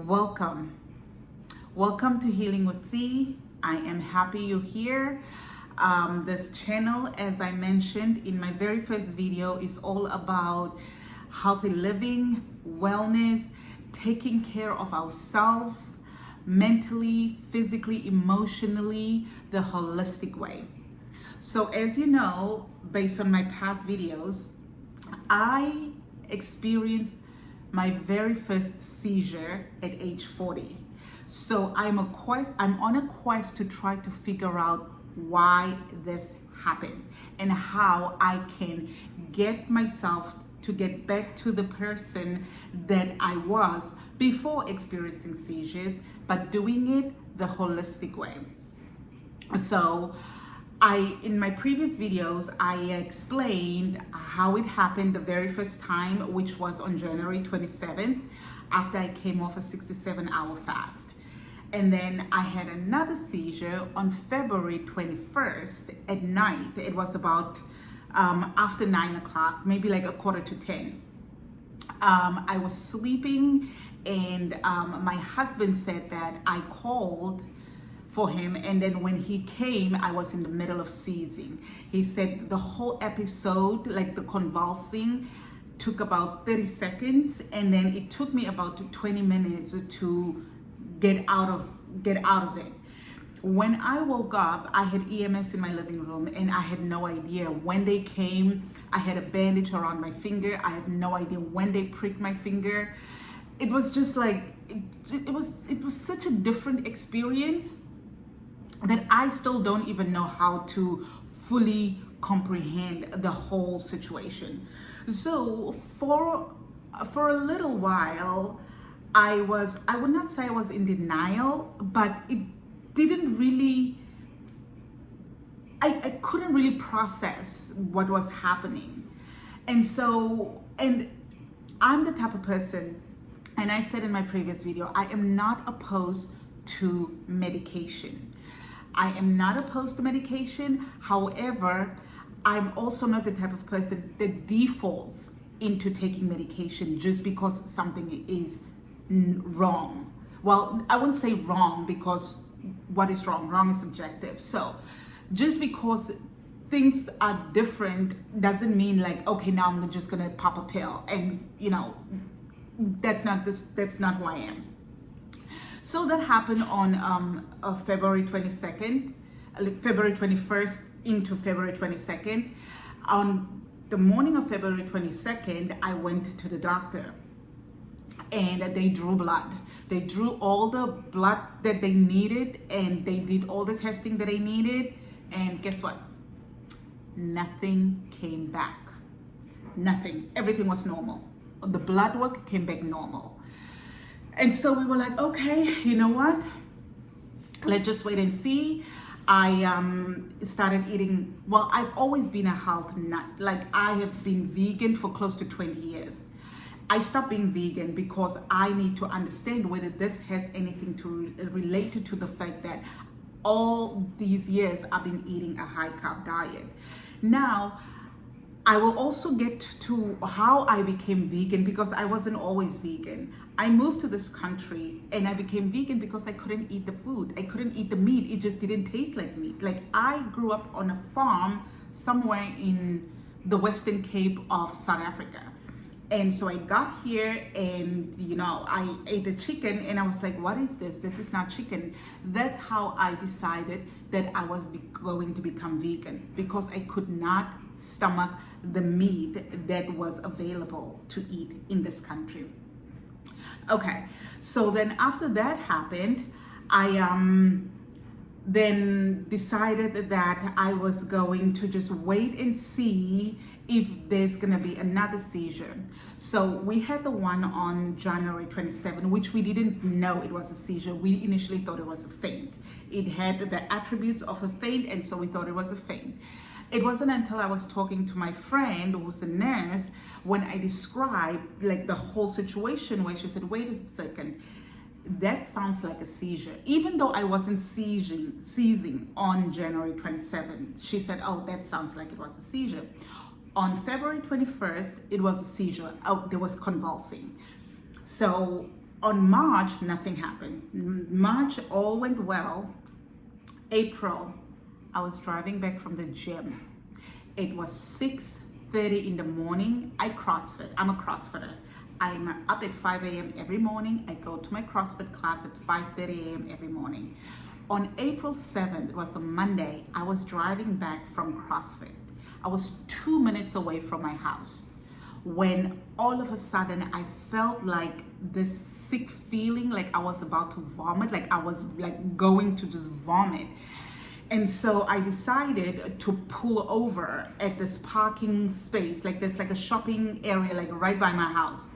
Welcome. Welcome to Healing with C. I am happy you're here. This channel, as I mentioned in my very first video, is all about healthy living, wellness, taking care of ourselves mentally, physically, emotionally, the holistic way. So as you know, based on my past videos, I experienced my very first seizure at age 40. So I'm on a quest to try to figure out why this happened and how I can get myself to get back to the person that I was before experiencing seizures, but doing it the holistic way. So in my previous videos, I explained how it happened the very first time, which was on January 27th, after I came off a 67-hour fast. And then I had another seizure on February 21st at night. It was about after 9 o'clock, maybe like a quarter to 10. I was sleeping and my husband said that I called for him, and then when he came, I was in the middle of seizing. He said the whole episode, like the convulsing, took about 30 seconds, and then it took me about 20 minutes to get out of it. When I woke up, I had EMS in my living room, and I had no idea when they came. I had a bandage around my finger. I have no idea when they pricked my finger. It was just like it was such a different experience that I still don't even know how to fully comprehend the whole situation. So for a little while, I would not say I was in denial, but it didn't really, I couldn't really process what was happening. And I'm the type of person, and I said in my previous video, I am not opposed to medication. I am not opposed to medication. However, I'm also not the type of person that defaults into taking medication just because something is wrong. Well, I wouldn't say wrong, because what is wrong? Wrong is subjective. So just because things are different doesn't mean like, okay, now I'm just gonna pop a pill, and that's not who I am. So that happened on February 22nd, February 21st into February 22nd. On the morning of February 22nd, I went to the doctor, and they drew blood. They drew all the blood that they needed, and they did all the testing that they needed. And guess what? Nothing came back. Nothing. Everything was normal. The blood work came back normal. And so we were like, okay, you know what? Let's just wait and see. I started eating, well, I've always been a health nut. Like, I have been vegan for close to 20 years. I stopped being vegan because I need to understand whether this has anything to relate to the fact that all these years I've been eating a high carb diet. Now, I will also get to how I became vegan, because I wasn't always vegan. I moved to this country and I became vegan because I couldn't eat the food. I couldn't eat the meat. It just didn't taste like meat. Like, I grew up on a farm somewhere in the Western Cape of South Africa. And so I got here and, I ate the chicken and I was like, what is this? This is not chicken. That's how I decided that I was going to become vegan, because I could not stomach the meat that was available to eat in this country. Okay, so then after that happened, I then decided that I was going to just wait and see if there's gonna be another seizure. So we had the one on January 27, which we didn't know it was a seizure. We initially thought it was a faint. It had the attributes of a faint, and so we thought it was a faint. It wasn't until I was talking to my friend who was a nurse when I described like the whole situation, where she said, wait a second, that sounds like a seizure. Even though I wasn't seizing on January 27th, she said, oh, that sounds like it was a seizure. On February 21st, it was a seizure. Oh, there was convulsing. So on March, nothing happened. March, all went well. April, I was driving back from the gym. It was 6:30 in the morning. I CrossFit. I'm a CrossFitter. I'm up at 5 a.m. every morning. I go to my CrossFit class at 5:30 a.m. every morning. On April 7th, it was a Monday, I was driving back from CrossFit. I was 2 minutes away from my house when all of a sudden I felt like this sick feeling, like I was about to vomit, like I was like going to just vomit. And so I decided to pull over at this parking space, like there's like a shopping area, like right by my house.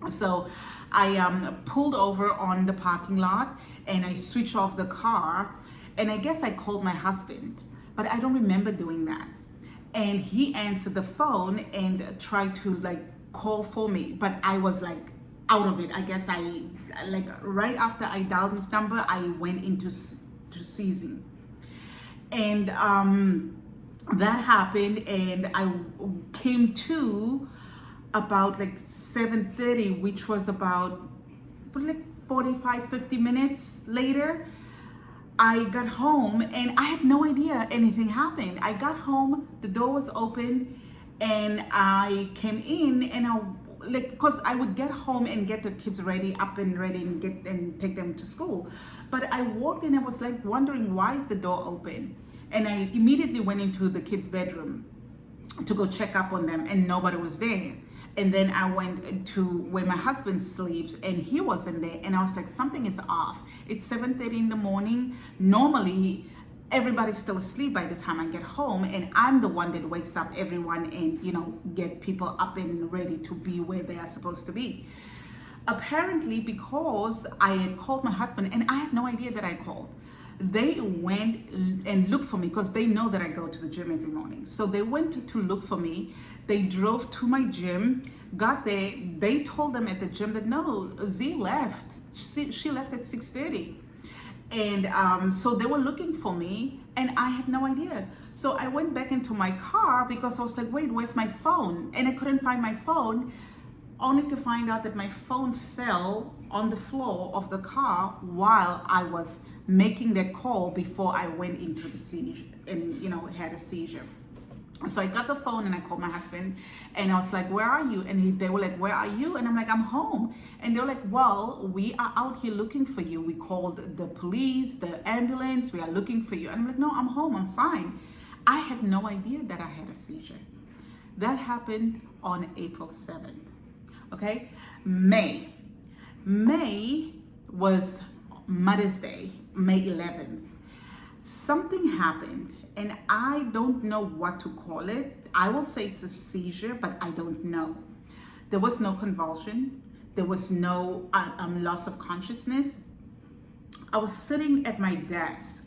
So I pulled over on the parking lot and I switched off the car, and I guess I called my husband, but I don't remember doing that. And he answered the phone and tried to like call for me, but I was like out of it. I guess I like right after I dialed his number, I went into Seizure. And that happened, and I came to about like 7:30, which was about like 45-50 minutes later. I got home and I had no idea anything happened. I got home, the door was open, and I came in, and I like, because I would get home and get the kids ready, up and ready, and get and take them to school. But I walked in and was like wondering, why is the door open? And I immediately went into the kids' bedroom to go check up on them, and nobody was there. And then I went to where my husband sleeps, and he wasn't there. And I was like, something is off. It's 7:30 in the morning. Normally, everybody's still asleep by the time I get home, and I'm the one that wakes up everyone and, you know, get people up and ready to be where they are supposed to be. Apparently, because I had called my husband, and I had no idea that I called, they went and looked for me because they know that I go to the gym every morning. So they went to look for me. They drove to my gym, got there. They told them at the gym that no, Z left. She left at 6:30. And so they were looking for me, and I had no idea. So I went back into my car because I was like, wait, where's my phone? And I couldn't find my phone, only to find out that my phone fell on the floor of the car while I was making that call before I went into the seizure and, you know, had a seizure. So I got the phone and I called my husband, and I was like, where are you? And they were like, where are you? And I'm like, I'm home. And they're like, well, we are out here looking for you. We called the police, the ambulance. We are looking for you. And I'm like, no, I'm home. I'm fine. I had no idea that I had a seizure. That happened on April 7th. Okay. May was Mother's Day, May 11th. Something happened, and I don't know what to call it. I will say it's a seizure, but I don't know. There was no convulsion. There was no loss of consciousness. I was sitting at my desk,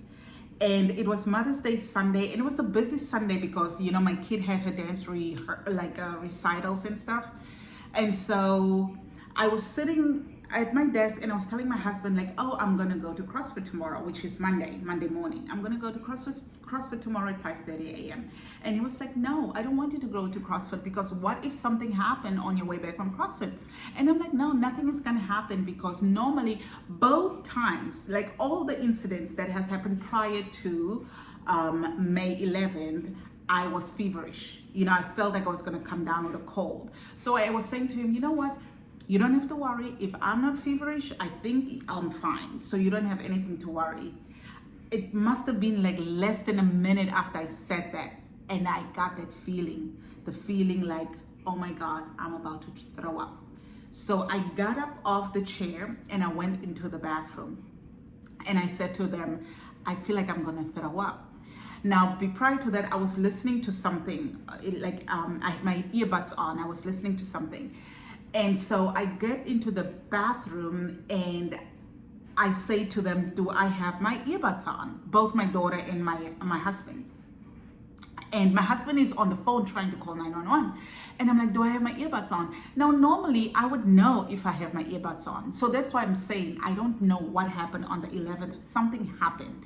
and it was Mother's Day Sunday, and it was a busy Sunday because, you know, my kid had her dance recitals and stuff. And so I was sitting at my desk, and I was telling my husband, like, oh, I'm gonna go to CrossFit tomorrow, which is Monday morning. I'm gonna go to CrossFit tomorrow at 5:30 a.m. And he was like, no, I don't want you to go to CrossFit, because what if something happened on your way back from CrossFit? And I'm like, no, nothing is gonna happen, because normally both times, like all the incidents that has happened prior to May 11th, I was feverish. You know, I felt like I was gonna come down with a cold. So I was saying to him, you know what? You don't have to worry. If I'm not feverish, I think I'm fine. So you don't have anything to worry. It must have been like less than a minute after I said that, and I got that feeling, the feeling like, oh my God, I'm about to throw up. So I got up off the chair and I went into the bathroom, and I said to them, I feel like I'm gonna throw up. Now, prior to that, I was listening to something, I had my earbuds on, I was listening to something. And so I get into the bathroom and I say to them, do I have my earbuds on? Both my daughter and my husband. And my husband is on the phone trying to call 911. And I'm like, do I have my earbuds on? Now, normally I would know if I have my earbuds on. So that's why I'm saying I don't know what happened on the 11th. Something happened.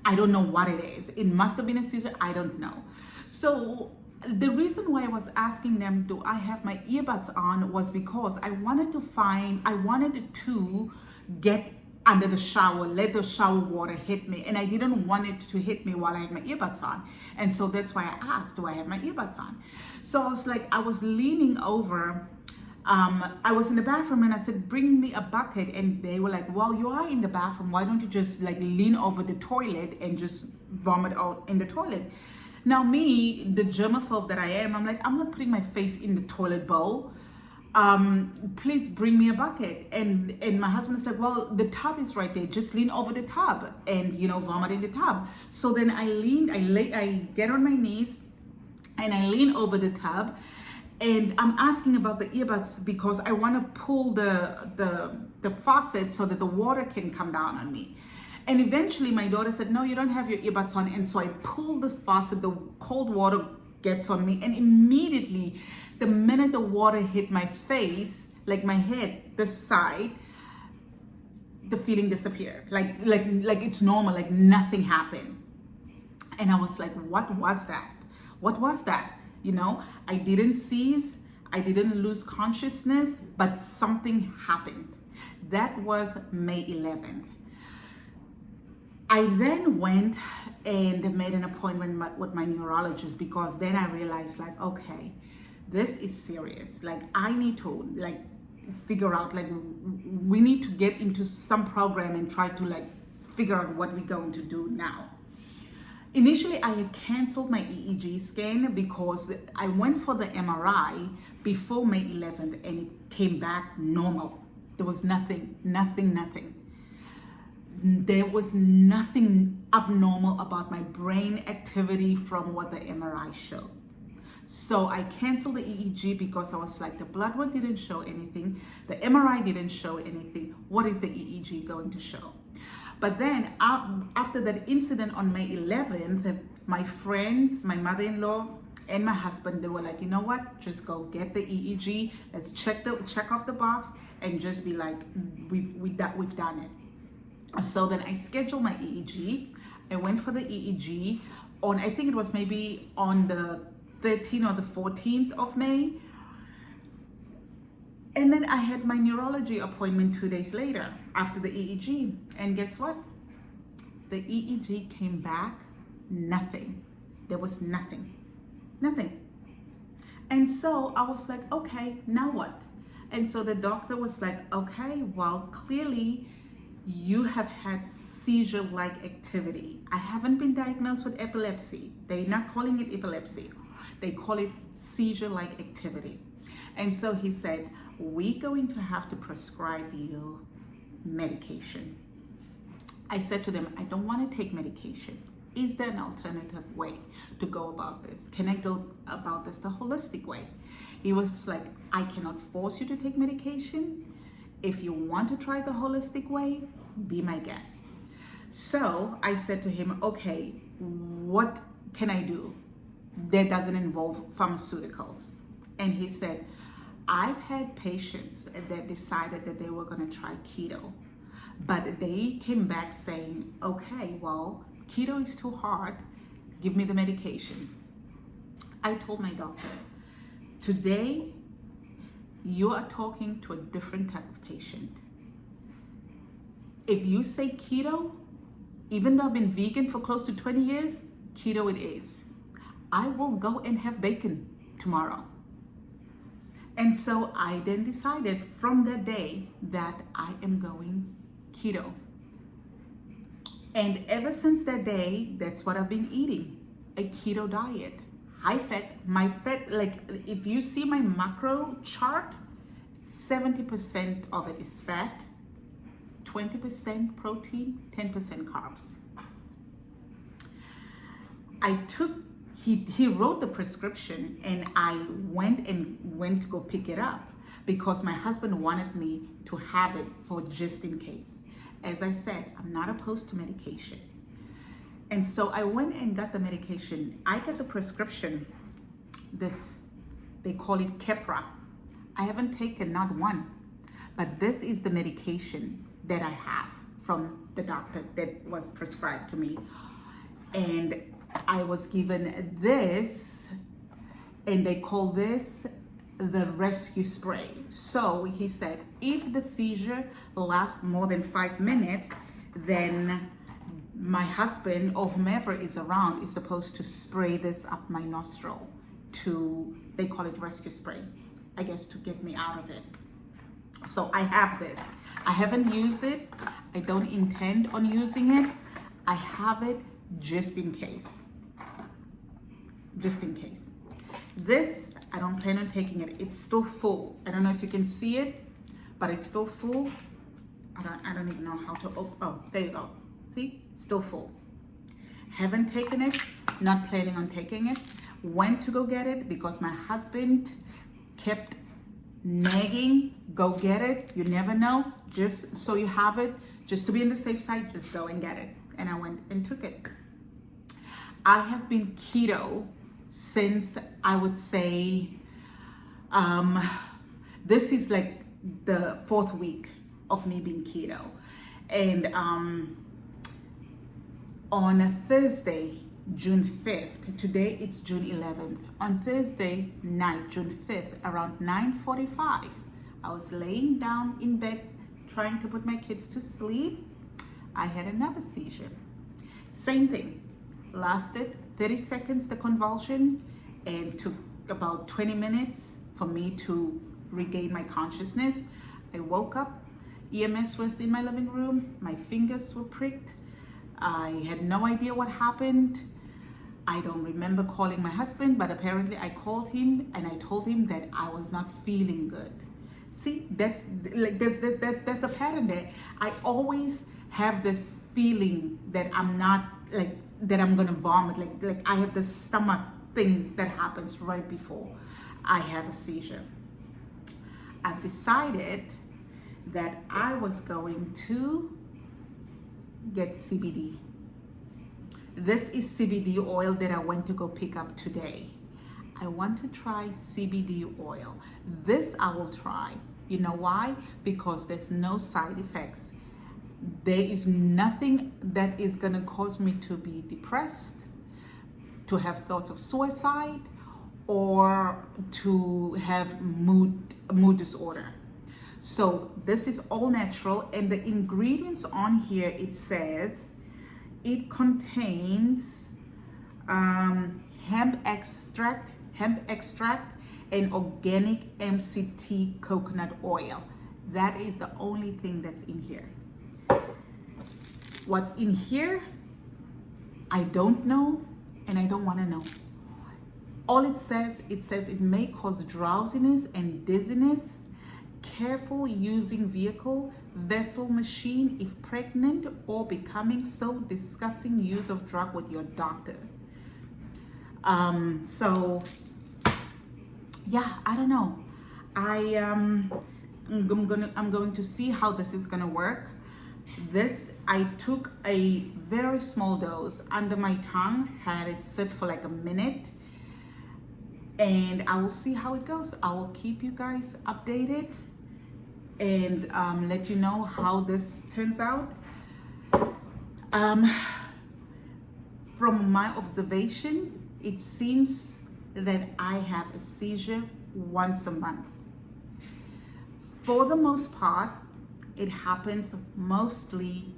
I don't know what it is. It must have been a seizure. I don't know. So The reason why I was asking them, do I have my earbuds on, was because I wanted to get under the shower, let the shower water hit me, and I didn't want it to hit me while I had my earbuds on. And so that's why I asked, do I have my earbuds on? So I was leaning over. I was in the bathroom and I said, bring me a bucket. And they were like, well, you are in the bathroom. Why don't you just lean over the toilet and just vomit out in the toilet? Now me, the germaphobe that I am, I'm like, I'm not putting my face in the toilet bowl. Please bring me a bucket. And my husband is like, well, the tub is right there. Just lean over the tub and, vomit in the tub. So then I get on my knees and I lean over the tub. And I'm asking about the earbuds because I want to pull the faucet so that the water can come down on me. And eventually my daughter said, no, you don't have your earbuds on. And so I pulled the faucet, the cold water gets on me. And immediately, the minute the water hit my face, like my head, this side, the feeling disappeared. Like it's normal, like nothing happened. And I was like, what was that? What was that? I didn't seize, I didn't lose consciousness, but something happened. That was May 11th. I then went and made an appointment with my neurologist because then I realized okay, this is serious. I need to figure out, we need to get into some program and try to figure out what we're going to do now. Initially, I had canceled my EEG scan because I went for the MRI before May 11th and it came back normal. There was nothing. There was nothing abnormal about my brain activity from what the MRI showed. So I canceled the EEG because I was like, the blood work didn't show anything. The MRI didn't show anything. What is the EEG going to show? But then after that incident on May 11th, my friends, my mother-in-law, and my husband, they were like, you know what? Just go get the EEG. Let's check off the box and just be like, we've done it. So then I scheduled my EEG. I went for the EEG on, I think it was maybe on the 13th or the 14th of May. And then I had my neurology appointment 2 days later after the EEG. And guess what? The EEG came back, nothing. There was nothing. And so I was like, okay, now what? And so the doctor was like, okay, well, clearly you have had seizure-like activity. I haven't been diagnosed with epilepsy. They're not calling it epilepsy. They call it seizure-like activity. And so he said, we're going to have to prescribe you medication. I said to them, I don't want to take medication. Is there an alternative way to go about this? Can I go about this the holistic way? He was like, I cannot force you to take medication. If you want to try the holistic way, be my guest. So I said to him, okay, what can I do that doesn't involve pharmaceuticals? And he said, I've had patients that decided that they were going to try keto, but they came back saying, okay, well, keto is too hard. Give me the medication. I told my doctor, today you are talking to a different type of patient. If you say keto, even though I've been vegan for close to 20 years, keto it is. I will go and have bacon tomorrow. And so I then decided from that day that I am going keto. And ever since that day, that's what I've been eating, a keto diet. High fat, my fat, if you see my macro chart, 70% of it is fat, 20% protein, 10% carbs. He wrote the prescription and I went to go pick it up because my husband wanted me to have it for just in case. As I said, I'm not opposed to medication. And so I went and got the medication. I got the prescription, they call it Keppra. I haven't taken not one, but this is the medication that I have from the doctor that was prescribed to me. And I was given this and they call this the rescue spray. So he said, if the seizure lasts more than 5 minutes, then my husband or whomever is around is supposed to spray this up my nostril to, they call it rescue spray, I guess, to get me out of it. So I have this. I haven't used it. I don't intend on using it. I have it just in case. Just in case. This, I don't plan on taking it. It's still full. I don't know if you can see it, but it's still full. I don't even know how to open. Oh, there you go. See, still full. Haven't taken it, not planning on taking it. Went to go get it because my husband kept nagging, go get it. You never know. Just so you have it, just to be on the safe side, just go and get it. And I went and took it. I have been keto since, I would say, this is like the 4th week of me being keto. And on Thursday, June 5th, today it's June 11th. On Thursday night, June 5th, around 9:45, I was laying down in bed trying to put my kids to sleep. I had another seizure. Same thing. Lasted 30 seconds, the convulsion, and took about 20 minutes for me to regain my consciousness. I woke up. EMS was in my living room. My fingers were pricked. I had no idea what happened. I don't remember calling my husband, but apparently I called him and I told him that I was not feeling good. See, that's like there's a pattern there. I always have this feeling that I'm not like that I'm gonna vomit. Like I have this stomach thing that happens right before I have a seizure. I've decided that I was going to get CBD. This is CBD oil that I went to go pick up today. I want to try CBD oil. This I will try. You know why? Because there's no side effects. There is nothing that is gonna cause me to be depressed, to have thoughts of suicide, or to have mood disorder. So this is all natural, and the ingredients on here, it says it contains hemp extract, and organic MCT coconut oil. That is the only thing that's in here. What's in here, I don't know, and I don't want to know. All it says it may cause drowsiness and dizziness. Careful using vehicle, vessel, machine if pregnant or becoming so. Discussing use of drug with your doctor. So yeah, I don't know. I'm going to see how this is gonna work. This, I took a very small dose under my tongue, had it sit for like a minute, and I will see how it goes. I will keep you guys updated and let you know how this turns out. From my observation, it seems that I have a seizure once a month. For the most part, it happens mostly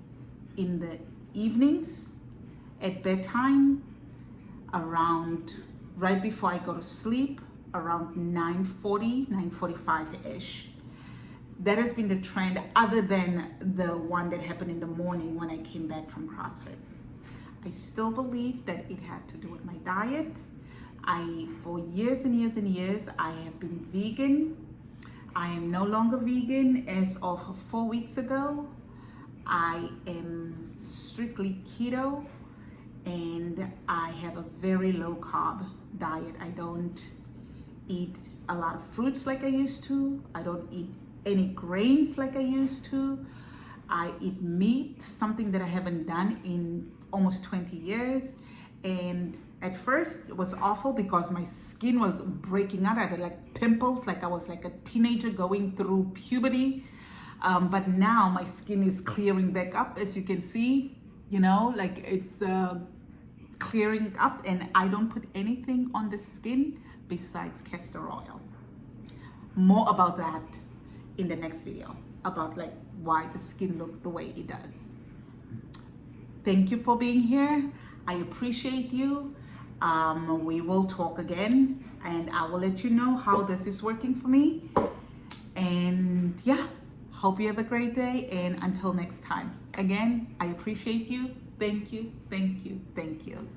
in the evenings, at bedtime, around right before I go to sleep, around 9:40, 9:45-ish. That has been the trend, other than the one that happened in the morning when I came back from CrossFit. I still believe that it had to do with my diet. For years and years and years, I have been vegan. I am no longer vegan as of 4 weeks ago. I am strictly keto, and I have a very low carb diet. I don't eat a lot of fruits like I used to. I don't eat any grains like I used to. I eat meat, something that I haven't done in almost 20 years. And at first it was awful because my skin was breaking out. I had like pimples, like I was like a teenager going through puberty. But now my skin is clearing back up, as you can see, you know, like it's clearing up, and I don't put anything on the skin besides castor oil. More about that in the next video, about like why the skin look the way it does. Thank you for being here. I appreciate you. We will talk again, and I will let you know how this is working for me. And yeah, hope you have a great day, and until next time. Again, I appreciate you. Thank you, thank you, thank you.